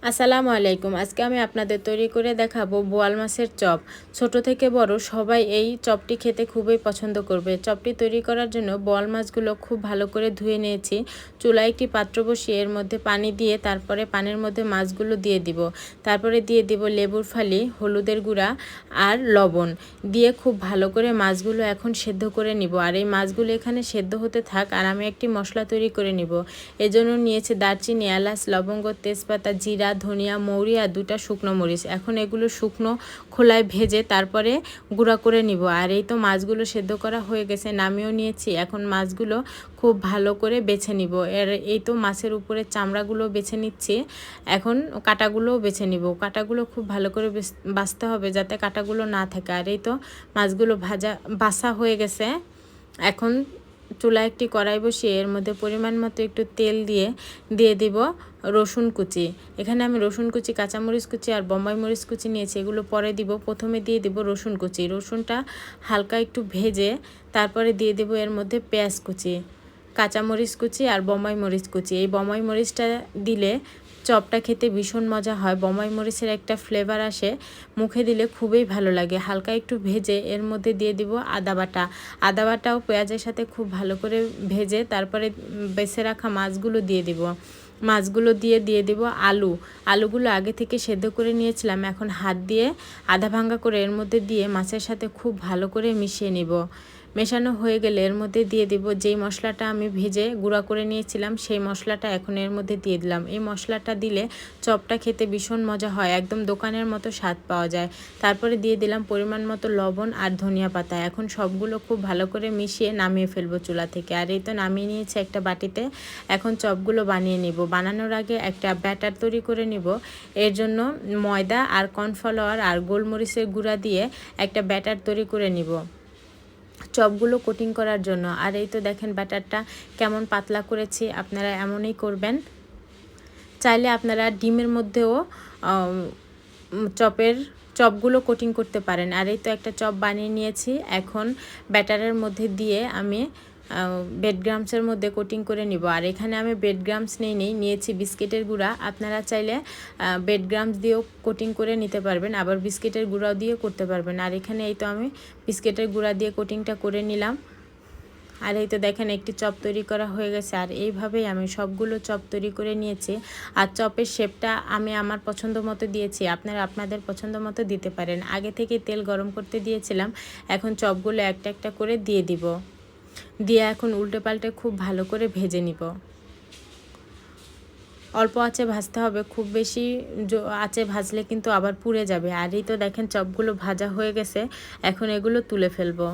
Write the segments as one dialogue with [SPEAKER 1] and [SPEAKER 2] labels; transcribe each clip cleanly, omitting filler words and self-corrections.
[SPEAKER 1] আসসালামু আলাইকুম। আজকে আমি আপনাদের তৈরি করে দেখাবো বোয়াল মাছের চপ। ছোট থেকে বড় সবাই এই চপটি খেতে খুবই পছন্দ করবে। চপটি তৈরি করার জন্য বোয়াল মাছগুলো খুব ভালো করে ধুয়ে নিয়েছি। চুলায় একটি পাত্র বসিয়ে এর মধ্যে পানি দিয়ে তারপরে পানির মধ্যে মাছগুলো দিয়ে দিব। তারপরে দিয়ে দিব লেবুর ফালি, হলুদের গুঁড়া আর লবণ দিয়ে খুব ভালো করে মাছগুলো এখন সেদ্ধ করে নিব। আর এই মাছগুলো এখানে সেদ্ধ হতে থাক আর আমি একটি মশলা তৈরি করে নিব। এজন্য নিয়েছি দারচিনি, এলাচ, লবঙ্গ, তেজপাতা, জিরা, ধনিয়া, মৌরি আর 2টা শুকনো মরিচ। এখন এগুলো শুকনো খোলায় ভেজে তারপরে গুঁড়া করে নিব। আর এই তো মাছগুলো সেদ্ধ করা হয়ে গেছে, নামিয়েও নিয়েছি। এখন মাছগুলো খুব ভালো করে বেছে নিব। এই তো মাছের উপরে চামড়াগুলো বেছে নিচ্ছি। এখন কাঁটাগুলোও বেছে নিব। কাঁটাগুলো খুব ভালো করে বাছতে হবে যাতে কাঁটাগুলো না থাকে। আর এই তো মাছগুলো বাছা হয়ে গেছে। এখন চুলায় একটি কড়াই বসিয়ে এর মধ্যে পরিমাণ মতো একটু তেল দিয়ে দিব রসুন কুচি। এখানে আমি রসুন কুচি, কাঁচামরিচ কুচি আর বোম্বাই মরিচ কুচি নিয়েছি, এগুলো পরে দিব। প্রথমে দিয়ে দিব রসুন কুচি। রসুনটা হালকা একটু ভেজে তারপরে দিয়ে দিব এর মধ্যে পেঁয়াজ কুচি, কাঁচামরিচ কুচি আর বোম্বাই মরিচ কুচি। এই বোম্বাই মরিচটা দিলে চপটা খেতে ভীষণ মজা হয়। বোম্বাই মরিচের একটা ফ্লেভার আসে, মুখে দিলে খুবই ভালো লাগে। হালকা একটু ভেজে এর মধ্যে দিয়ে দিব আদা বাটা। আদা বাটাও পেঁয়াজের সাথে খুব ভালো করে ভেজে তারপরে বেছে রাখা মাছগুলো দিয়ে দিব। মাছগুলো দিয়ে দিব আলুগুলো আগে থেকে সেদ্ধ করে নিয়েছিলাম। এখন হাত দিয়ে আধা ভাঙ্গা করে এর মধ্যে দিয়ে মাছের সাথে খুব ভালো করে মিশিয়ে নিব। মেশানো হয়ে গেলে এর মধ্যে দিয়ে দিব যেই মশলাটা আমি ভেজে গুঁড়া করে নিয়েছিলাম, সেই মশলাটা এখন এর মধ্যে দিয়ে দিলাম। এই মশলাটা দিলে চপটা খেতে ভীষণ মজা হয়, একদম দোকানের মতো স্বাদ পাওয়া যায়। তারপরে দিয়ে দিলাম পরিমাণ মতো লবণ আর ধনিয়া পাতা। এখন সবগুলো খুব ভালো করে মিশিয়ে নামিয়ে ফেলবো চুলা থেকে। আর এই তো নামিয়ে নিয়েছি একটা বাটিতে। এখন চপগুলো বানিয়ে নিব। বানানোর আগে একটা ব্যাটার তৈরি করে নিব। এর জন্য ময়দা আর কর্নফ্লাওয়ার আর গোলমরিচের গুঁড়া দিয়ে একটা ব্যাটার তৈরি করে নিব চপগুলো কোটিং করার জন্য। আর এই তো দেখেন ব্যাটারটা কেমন পাতলা করেছি, আপনারা এমনই করবেন। চাইলে আপনারা ডিমের মধ্যেও চপগুলো কোটিং করতে পারেন। আর এই তো একটা চপ বানিয়ে নিয়েছি। এখন ব্যাটারের মধ্যে দিয়ে আমি ব্রেডক্রাম্বসের মধ্যে কোটিং করে নিব। আর এখানে আমি ব্রেডক্রাম্বস নিয়েছি বিস্কিটের গুঁড়া। আপনারা চাইলে ব্রেডক্রাম্বস দিয়েও কোটিং করে নিতে পারবেন, আবার বিস্কিটের গুঁড়াও দিয়ে করতে পারবেন। আর এখানে এই তো আমি বিস্কিটের গুঁড়া দিয়ে কোটিংটা করে নিলাম। আর এই তো দেখেন একটি চপ তৈরি করা হয়ে গেছে। আর এইভাবেই আমি সবগুলো চপ তৈরি করে নিয়েছি। আর চপের শেপটা আমি আমার পছন্দ মতো দিয়েছি, আপনারা আপনাদের পছন্দ মতো দিতে পারেন। আগে থেকে তেল গরম করতে দিয়েছিলাম। এখন চপগুলো একটা একটা করে দিয়ে দিব। দিয়ে এখন উল্টে পাল্টে খুব ভালো করে ভেজে নিব। অল্প আঁচে ভাজতে হবে, খুব বেশি আঁচে ভাজলে কিন্তু আবার পুড়ে যাবে। আর এই তো দেখেন চপগুলো ভাজা হয়ে গেছে। এখন এগুলো তুলে ফেলবো।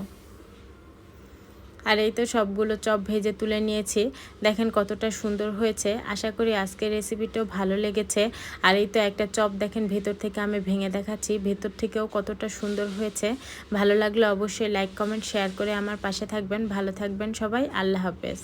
[SPEAKER 1] আর এই তো সবগুলো চপ ভেজে তুলে নিয়েছি। দেখেন কতটা সুন্দর হয়েছে। আশা করি আজকের রেসিপিটাও ভালো লেগেছে। আর এই তো একটা চপ দেখেন ভেতর থেকে আমি ভেঙে দেখাচ্ছি, ভেতর থেকেও কতটা সুন্দর হয়েছে। ভালো লাগলে অবশ্যই লাইক, কমেন্ট, শেয়ার করে আমার পাশে থাকবেন। ভালো থাকবেন সবাই। আল্লাহ হাফেজ।